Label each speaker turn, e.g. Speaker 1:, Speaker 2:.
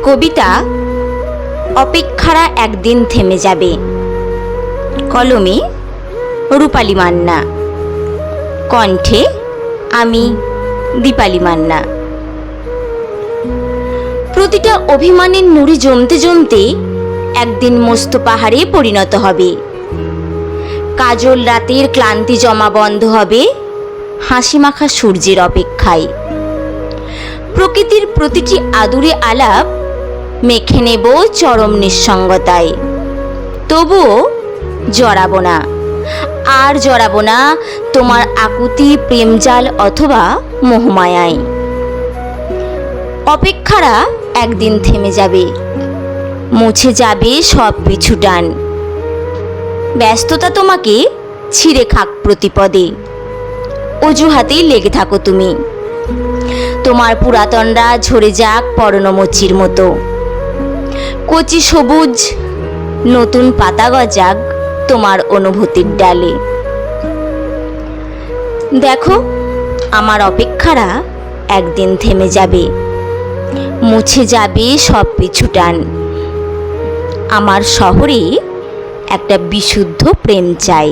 Speaker 1: কবিতা অপেক্ষারা একদিন থেমে যাবে। কলমে রূপালী মান্না, কণ্ঠে আমি দীপালি মান্না। প্রতিটা অভিমানের নুড়ি জমতে জমতে একদিন মস্ত পাহাড়ে পরিণত হবে। কাজল রাতের ক্লান্তি জমা বন্ধ হবে হাসিমাখা সূর্যের অপেক্ষায়। প্রকৃতির প্রতিটি আদুরে আলাপ মেখে নেব চরম নিঃসঙ্গতায়। তবুও জড়াবো না, আর জড়াবো না তোমার আকুতি প্রেমজাল অথবা মোহমায়ায়। অপেক্ষারা একদিন থেমে যাবে, মুছে যাবে সব পিছু টান। ব্যস্ততা তোমাকে ছিঁড়ে খাক প্রতিপদে, অজুহাতেই লেগে থাকো তুমি। তোমার পুরাতনরা ঝরে যাক পর্ণমোচির মতো, কচি সবুজ নতুন পাতা গজাক তোমার অনুভূতির ডালে। দেখো আমার অপেক্ষারা একদিন থেমে যাবে, মুছে যাবে সব পিছু টান। আমার শহরে একটা বিশুদ্ধ প্রেম চাই।